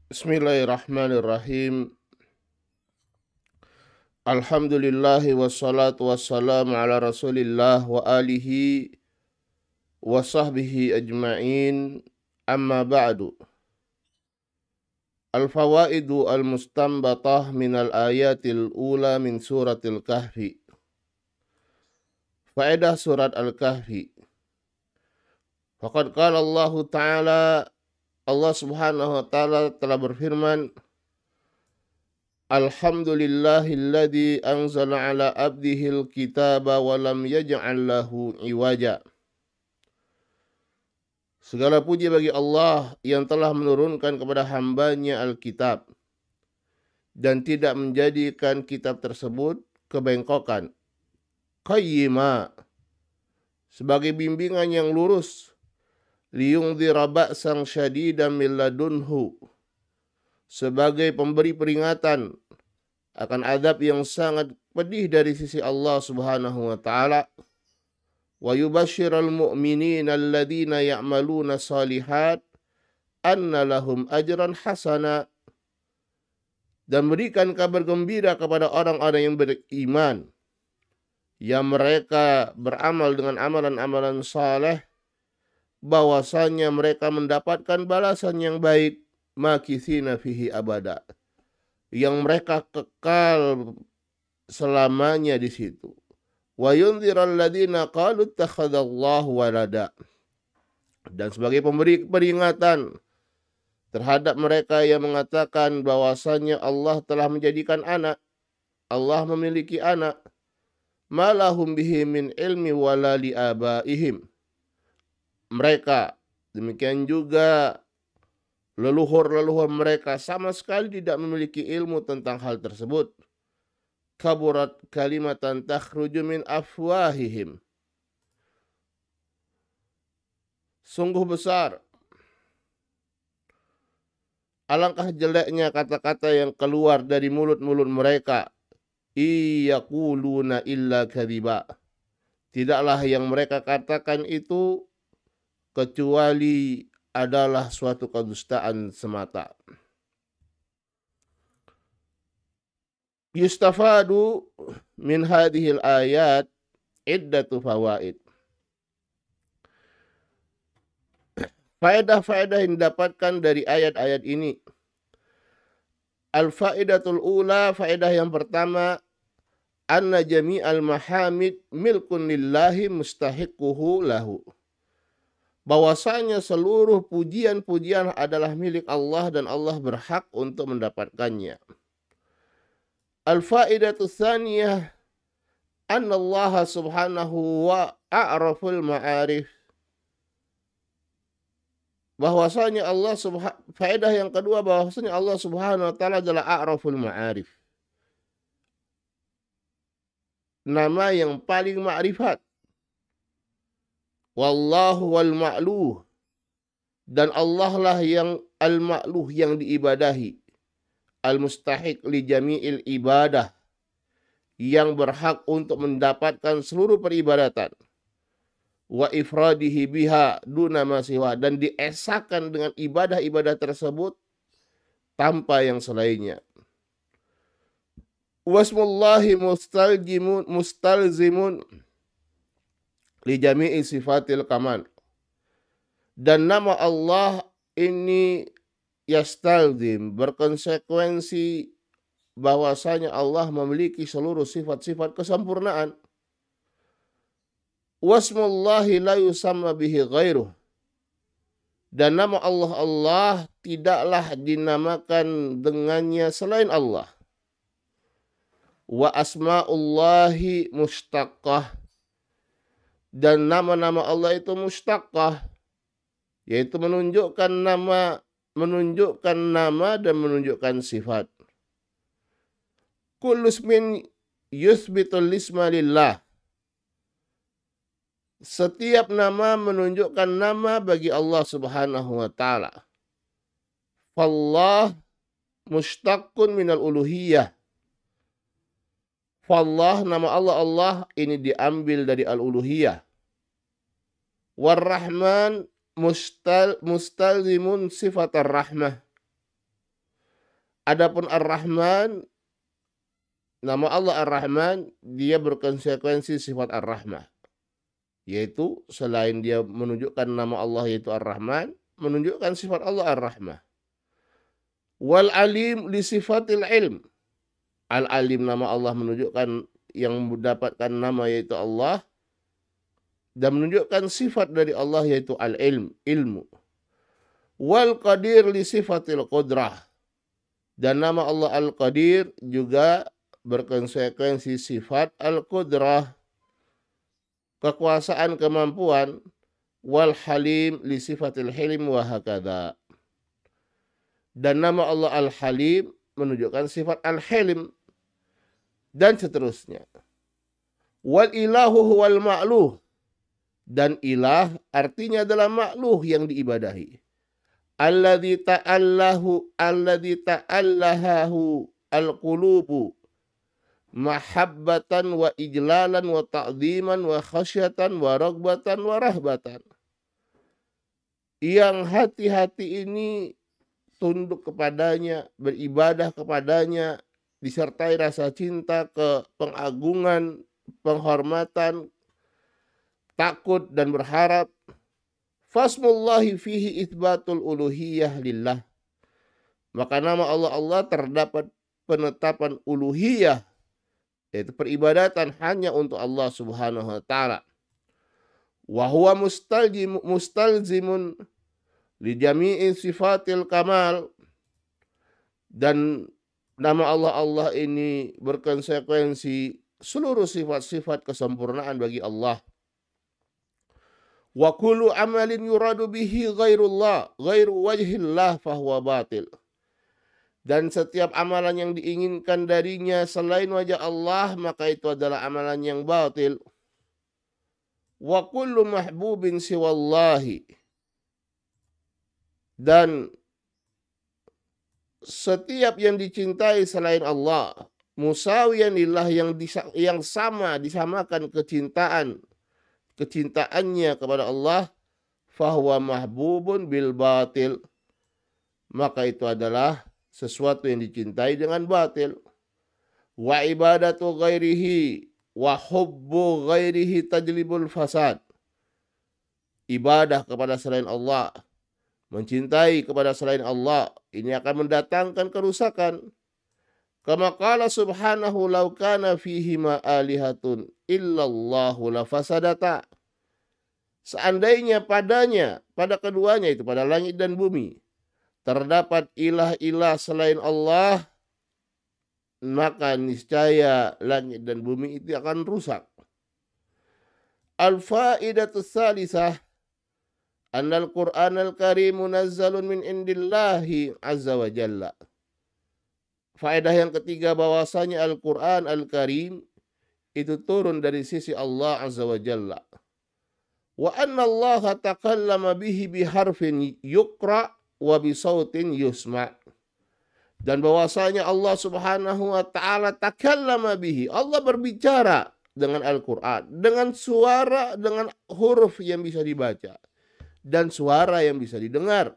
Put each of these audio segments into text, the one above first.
Bismillahirrahmanirrahim. Alhamdulillahi wassalatu wassalamu ala rasulillah wa alihi wa sahbihi ajma'in. Amma ba'du. Al-fawaidu al-mustanbatah minal ayatil ula min suratil kahfi. Faedah surat Al-Kahfi. Faqad qala Allah Ta'ala, Allah Subhanahu wa Ta'ala telah berfirman, Alhamdulillahilladzi anzala ala abdihil kitaba wa lam yaj'al lahu iwaja. Segala puji bagi Allah yang telah menurunkan kepada hambanya Alkitab dan tidak menjadikan kitab tersebut kebengkokan. Qayyima, sebagai bimbingan yang lurus, liyungdhira ba'san syadidan min ladunhu, sebagai pemberi peringatan akan adab yang sangat pedih dari sisi Allah Subhanahu wa taala, wa yubashshiral mu'minina alladzina ya'maluna shalihat anna lahum ajran hasana, dan berikan kabar gembira kepada orang-orang yang beriman yang mereka beramal dengan amalan-amalan saleh, bahwasanya mereka mendapatkan balasan yang baik, makithina fihi abada, yang mereka kekal selamanya di situ. Wa yundziral ladzina qalu ittakhadallahu walada, dan sebagai pemberi peringatan terhadap mereka yang mengatakan bahwasanya Allah telah menjadikan anak, Allah memiliki anak. Malahum bihi min ilmi wala li abaihim, mereka demikian juga leluhur-leluhur mereka sama sekali tidak memiliki ilmu tentang hal tersebut. Kaburat kalimatan takhruju min afwahihim, sungguh besar, alangkah jeleknya kata-kata yang keluar dari mulut-mulut mereka. Iyaquluna illa kadhiba, tidaklah yang mereka katakan itu kecuali adalah suatu kedustaan semata. Yustafadu min hadhil ayat iddatu fawaid. Faedah-faedah yang didapatkan dari ayat-ayat ini. Al-faidatul ula, faedah yang pertama, anna jami'al mahamid milkun lillahi mustahiquhu lahu, bahwasanya seluruh pujian-pujian adalah milik Allah dan Allah berhak untuk mendapatkannya. Al-faidatu tsaniyah, anna Allah subhanahu wa a'raful ma'arif, bahwasanya faedah yang kedua, bahwasanya Allah Subhanahu wa taala adalah a'raful ma'arif, nama yang paling ma'rifat. Wallahu wal ma'luh, dan Allah lah yang al-ma'luh, yang diibadahi, al-mustahiq li jami'il ibadah, yang berhak untuk mendapatkan seluruh peribadatan. Wa ifradihi biha duna ma siwa, dan diesakan dengan ibadah-ibadah tersebut tanpa yang selainnya. Wasmullahi mustalzimun li jami'i sifatil kamal, dan nama Allah ini yastalzim, berkonsekuensi bahwasanya Allah memiliki seluruh sifat-sifat kesempurnaan. Wasmullahi la yusamma bihi ghairuh, dan nama Allah tidaklah dinamakan dengannya selain Allah. Wa asma'ullahi mustaqqah, dan nama-nama Allah itu mustaqqah, yaitu menunjukkan nama dan menunjukkan sifat. Kullu ismin yuthbitul isma lillah, setiap nama menunjukkan nama bagi Allah Subhanahu wa taala. Fallah mustaqqun minal uluhiyah, fallah, nama Allah ini diambil dari al-uluhiyah. War-Rahman mustalzimun sifat ar-rahmah, Adapun Ar-Rahman, nama Allah Ar-Rahman, dia berkonsekuensi sifat Ar-Rahmah. Yaitu selain dia menunjukkan nama Allah yaitu Ar-Rahman, menunjukkan sifat Allah Ar-Rahmah. Wal alim li sifatil ilm. Al-alim nama Allah menunjukkan yang mendapatkan nama yaitu Allah, dan menunjukkan sifat dari Allah yaitu al-ilm, ilmu. Wal qadir li sifatil qudrah. Dan nama Allah al-qadir juga berkonsekuensi sifat al-qudrah, kekuasaan, kemampuan. Wal halim li sifatil hilm wa hakadha. Dan nama Allah al-halim menunjukkan sifat al-hilm, dan seterusnya. Wal ilahu huwal ma'luh. Dan ilah artinya adalah makhluk yang diibadahi. Alladzi ta'allahahu al-qulubu mahabbatan wa ijlalan wa ta'ziman wa khasyatan wa ragbatan wa rahbatan. Yang hati-hati ini tunduk kepadanya, beribadah kepadanya, disertai rasa cinta, pengagungan, penghormatan, takut dan berharap. Fasmullahi fihi itsbatul uluhiyah lillah. Maka nama Allah terdapat penetapan uluhiyah, yaitu peribadatan hanya untuk Allah Subhanahu wa taala. Wa huwa mustalzimun li jami'i sifatil kamal. Dan nama Allah ini berkonsekuensi seluruh sifat-sifat kesempurnaan bagi Allah. Wa kullu amalin yuradu bihi ghairu wajhillah fahuwa batil. Dan setiap amalan yang diinginkan darinya selain wajah Allah, maka itu adalah amalan yang batil. Wa kullu mahbubin siwallahi. Dan setiap yang dicintai selain Allah, musawiyan lillah, yang sama, disamakan kecintaannya kepada Allah, fahuwa mahbubun bil batil. Maka itu adalah sesuatu yang dicintai dengan batil. Wa ibadatu ghairihi wa hubbu ghairihi tajlibul fasad. Ibadah kepada selain Allah, mencintai kepada selain Allah, ini akan mendatangkan kerusakan. Kama qala subhanahu law kana fihima alihatun illallahu lafasadata. Seandainya pada keduanya itu, pada langit dan bumi, terdapat ilah-ilah selain Allah, maka niscaya langit dan bumi itu akan rusak. Al-faidatu tsalisah annal Qur'anal Karim munazzalun min indillahi azza wa jalla. Faedah yang ketiga, bahwasanya Al-Quran Al-Karim itu turun dari sisi Allah azza wa jalla. Wa anna Allah takallama bihi biharfin yukra wa bisautin yusma. Dan bahwasanya Allah subhanahu wa ta'ala takallama bihi, Allah berbicara dengan Al-Quran, dengan suara, dengan huruf yang bisa dibaca dan suara yang bisa didengar.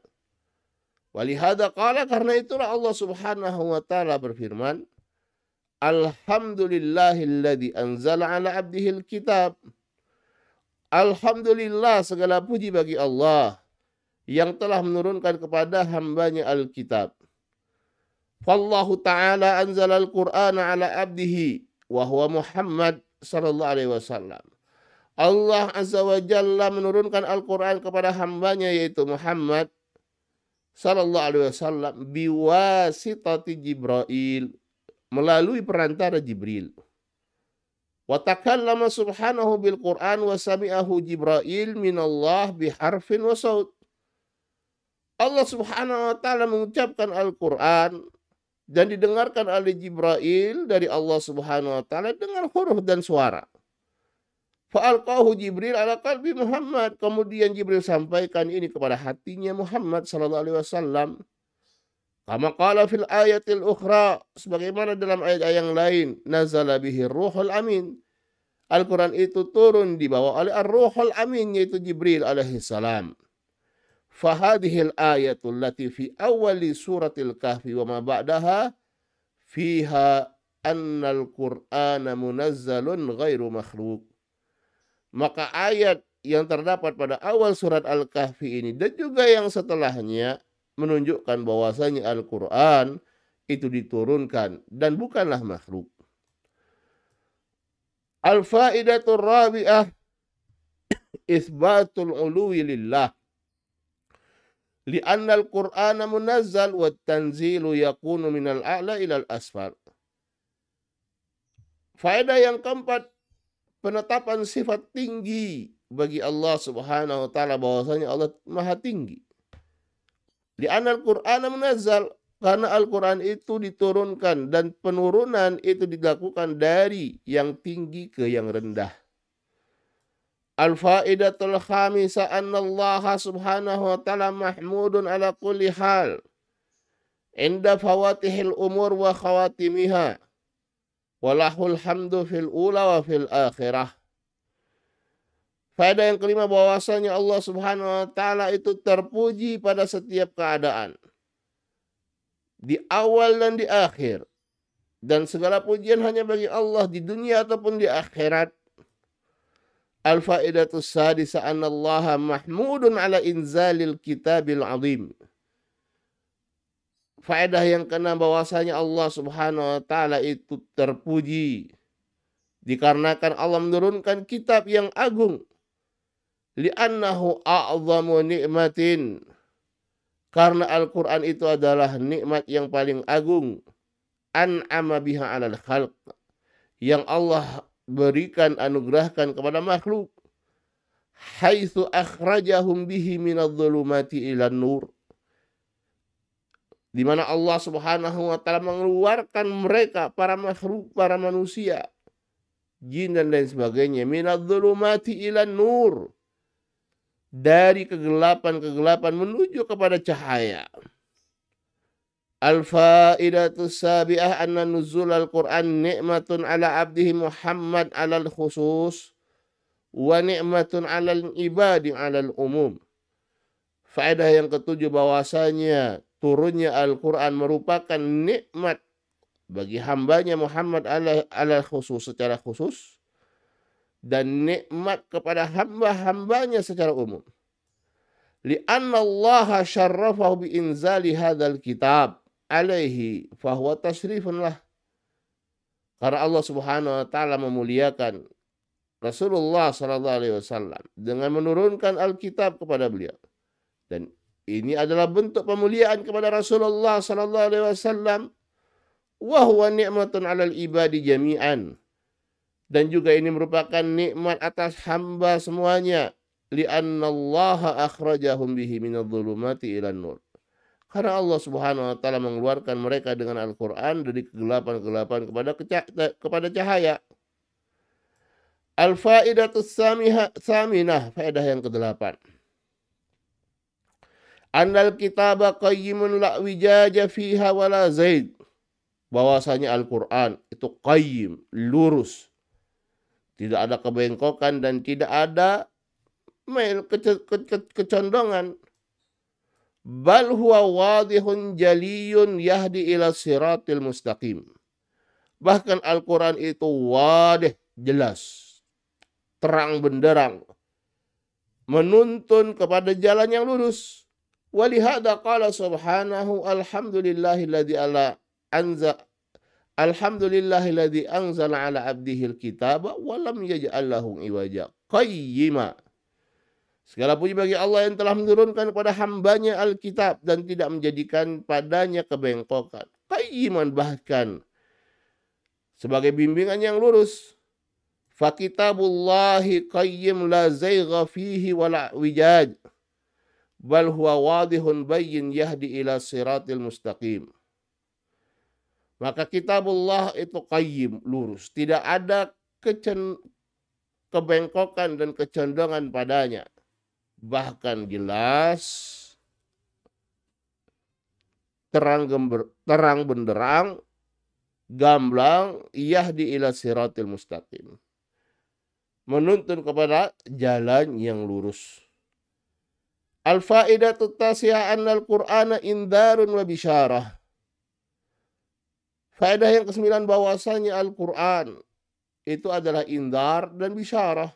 Walihada qala, karena itulah Allah subhanahu wa ta'ala berfirman, Alhamdulillahilladzi anzala ala abdihil kitab. Alhamdulillah, segala puji bagi Allah yang telah menurunkan kepada hambanya Alkitab. Fallahu ta'ala anzala al-Qur'ana ala abdihi wa huwa Muhammad sallallahu alaihi wasallam. Allah azza wa jalla menurunkan Al-Quran kepada hambanya yaitu Muhammad sallallahu alaihi wasallam biwasitati Jibril, melalui perantara Jibril. Wa takallama subhanahu bil Qur'an wa sami'ahu Jibril minallah biharfin wa saut. Allah subhanahu wa ta'ala mengucapkan Al-Quran dan didengarkan oleh Jibril dari Allah subhanahu wa ta'ala dengan huruf dan suara. Fa'alqahu Jibril ala qalbi Muhammad. Kemudian Jibril sampaikan ini kepada hatinya Muhammad sallallahu alaihi wasallam. Kama qala fil ayatil ukhra, sebagaimana dalam ayat yang lain, nazala bihi ruhul amin. Al-Quran itu turun dibawa oleh ar-ruhul amin, yaitu Jibril alaihi salam. Fahadihil ayatul lati fi awali suratil kahfi wa ma ba'daha fiha annal qur'ana munazzalun ghairu makhluk. Maka ayat yang terdapat pada awal surat Al-Kahfi ini dan juga yang setelahnya menunjukkan bahwasanya Al-Quran itu diturunkan dan bukanlah makhluk. Al-faidatul rabi'ah isbatul uluwi lillah. Li'anna al-Qur'ana munazzal wa tanzilu yakunu minal a'la ilal asfal. Faedah yang keempat, penetapan sifat tinggi bagi Allah Subhanahu wa taala, bahwasanya Allah Maha Tinggi. Li'anna al-Qur'ana munazzal, karena Al-Quran itu diturunkan dan penurunan itu dilakukan dari yang tinggi ke yang rendah. Al-faidatul khamisa anna Allah subhanahu wa ta'ala mahmudun ala kulli hal inda fawatihil umur wa khawatimiha walahul hamdu fil ula wa fil akhirah. Faedah yang kelima, bahwasanya Allah subhanahu wa ta'ala itu terpuji pada setiap keadaan, di awal dan di akhir, dan segala pujian hanya bagi Allah di dunia ataupun di akhirat. Al-faidatus sadisa anna Allah mahmudun ala inzalil kitabil azim. Faedah yang keenam, bahwasanya Allah Subhanahu wa taala itu terpuji dikarenakan Allah menurunkan kitab yang agung. Li'annahu a'zamu ni'matin, karena Al-Quran itu adalah nikmat yang paling agung. An'ama biha 'alal khalq, yang Allah berikan, anugerahkan kepada makhluk. Haitsu akhrajahum bihi minadh-dhulumati ilan nur, di mana Allah Subhanahu wa taala mengeluarkan mereka, para makhluk, para manusia, jin dan lain sebagainya, minadh-dhulumati ilan nur, dari kegelapan-kegelapan menuju kepada cahaya. Al-faidatus sabi'ah anna nuzul al-Qur'an ni'matun ala abdihi Muhammad alal khusus wa ni'matun alal ibadi alal umum. Faedah yang ketujuh, bahwasanya turunnya Al-Quran merupakan nikmat bagi hambanya Muhammad alal khusus, secara khusus, dan nikmat kepada hamba-hambanya secara umum. Li'anna Allah syarrafahu bi'inzali hadzal kitab alaihi fahuwa tashrifun lah, karena Allah Subhanahu wa taala memuliakan Rasulullah sallallahu alaihi wasallam dengan menurunkan Alkitab kepada beliau, dan ini adalah bentuk pemuliaan kepada Rasulullah sallallahu alaihi wasallam. Wa huwa ni'matun 'alal ibadi jami'an, dan juga ini merupakan nikmat atas hamba semuanya. Li'anna Allah akhrajahum bihi minadh-dhulumati ilan nur, karena Allah Subhanahu wa taala mengeluarkan mereka dengan Al-Qur'an dari kegelapan-kegelapan kepada cahaya. Al-faidatus saminah, faedah yang ke-8. Annal kitaba qayyimun la wijaja fiha wala zaid, bahwasanya Al-Qur'an itu qayyim, lurus, tidak ada kebengkokan dan tidak ada kecondongan. Bal huwa wadihun jaliyun yahdi ila siratil mustaqim. Bahkan Al-Quran itu wadih, jelas, terang benderang, menuntun kepada jalan yang lurus. Walihada qala subhanahu alhamdulillahilladzi anzala ala abdihil kitaba wa lam yaj'al lahu iwaja qayyima. Segala puji bagi Allah yang telah menurunkan kepada hambanya Alkitab dan tidak menjadikan padanya kebengkokan. Qayyiman, bahkan sebagai bimbingan yang lurus. Fa kitabullahi qayyim la zaygha fihi wala wijaj, bal huwa wadihun bayyin yahdi ila siratil mustaqim. Maka kitabullah itu qayyim, lurus, tidak ada kebengkokan dan kecondongan padanya, bahkan jelas, terang benderang, gamblang, yahdi ila siratil mustaqim, menuntun kepada jalan yang lurus. Al-faidatu tasi'ah anna al-Qur'ana indharun wa bisyarah. Faedah yang ke-9 bahwasanya Al-Qur'an itu adalah indhar dan bisyarah,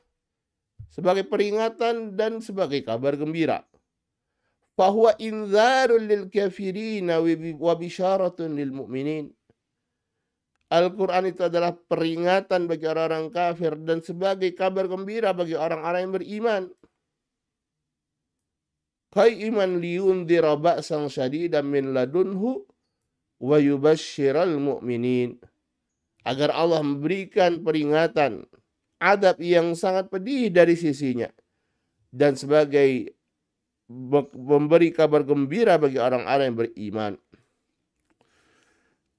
sebagai peringatan dan sebagai kabar gembira. Fahuwa indharun lil kafirina wa bisyaratun lil mu'minin. Al-Quran itu adalah peringatan bagi orang-orang kafir dan sebagai kabar gembira bagi orang-orang yang beriman. Kai iman liyundhira ba'san syadidan min ladunhu wa yubashshiral mu'minin. Agar Allah memberikan peringatan, adab yang sangat pedih dari sisinya, dan sebagai memberi kabar gembira bagi orang-orang yang beriman.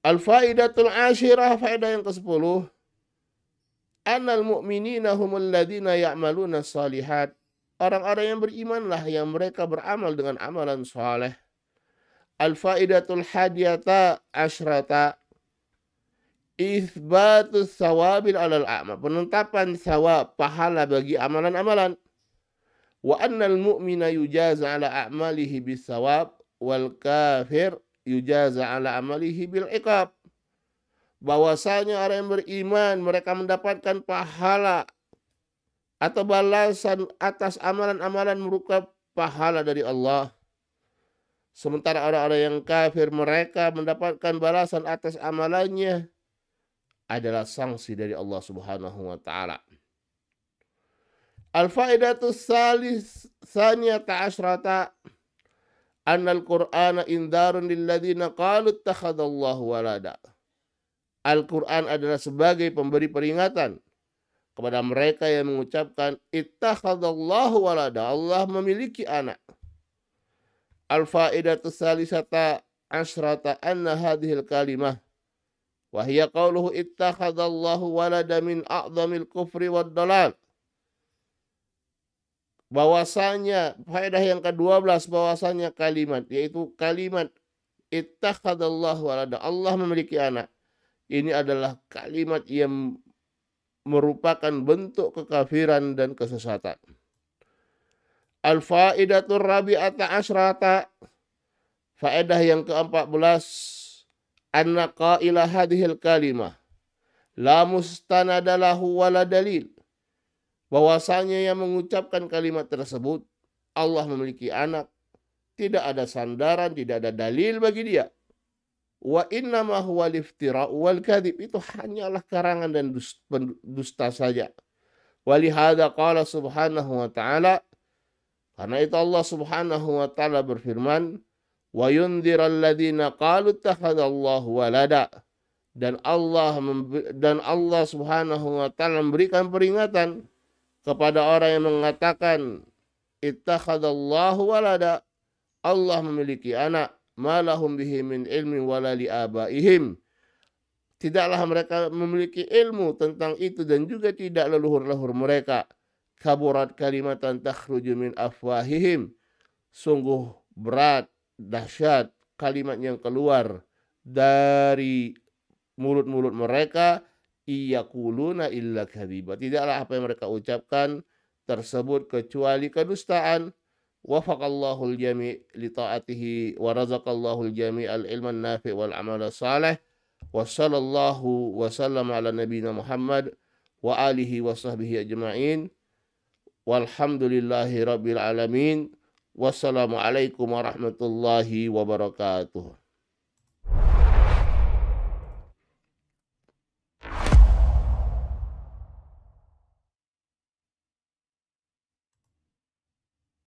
Al-faidatul ashirah, faedah yang ke-10, annal mu'minina humul ladina ya'maluna salihat. Orang-orang yang berimanlah yang mereka beramal dengan amalan saleh. Al-faidatul hadiyata asyrata, itsbatus sawabil alal a'mal, penetapan sawab pahala bagi amalan-amalan. Wa annal mu'mina yujaza ala a'malihi bis sawab wal kafir yujaza ala amalihi bil iqab. Bahwasanya orang yang beriman mereka mendapatkan pahala atau balasan atas amalan-amalan berupa pahala dari Allah. Sementara orang-orang yang kafir mereka mendapatkan balasan atas amalannya adalah sanksi dari Allah Subhanahu wa taala. Al-faidatu tsaniyata asyrata annal Qur'ana indharun lil ladzina qalu ittakhadallahu walada. Al-Qur'an adalah sebagai pemberi peringatan kepada mereka yang mengucapkan ittakhadallahu walada, Allah memiliki anak. Al-faidatu tsalisata asyrata anna hadhil kalimah wa hiya qauluhu ittakhadallahu walada min a'dhamil kufri wad dalal. Bahwasanya faedah yang ke-12 bahwasanya kalimat, yaitu kalimat ittakhadallahu walada, Allah memiliki anak, ini adalah kalimat yang merupakan bentuk kekafiran dan kesesatan. Al-faidatur rabi'ata asyrata, faedah yang ke-14, anna qaila hadhil kalimah la mustanada lahu wala dalil. Bahwasanya yang mengucapkan kalimat tersebut, Allah memiliki anak, tidak ada sandaran, tidak ada dalil bagi dia. Wa innama huwa liftira'u wal kadhib, itu hanyalah karangan dan dusta saja. Walihada qala subhanahu wa ta'ala, karena itu Allah subhanahu wa ta'ala berfirman, wa yundhiral ladzina qalu ittakhadallahu walada, dan Allah subhanahu wa ta'ala memberikan peringatan kepada orang yang mengatakan ittakhadallahu walada, Allah memiliki anak, malahum bihi min ilmin wala li abaihim, tidaklah mereka memiliki ilmu tentang itu dan juga tidak leluhur-leluhur mereka. Kaburat kalimatan takhruju min afwahihim, sungguh berat, dahsyat kalimat yang keluar dari mulut-mulut mereka, iyaquluna illa kadhiba, tidaklah apa yang mereka ucapkan tersebut kecuali kedustaan. Wafaqallahu al-jami' li ta'atihi wa razaqallahu al-jami' al-ilman nafi' wal amal salih. Wa sallallahu wa sallam ala nabiyyina Muhammad wa alihi wa sahbihi ajma'in. Walhamdulillahi rabbil alamin. Wassalamu alaikum warahmatullahi wabarakatuh.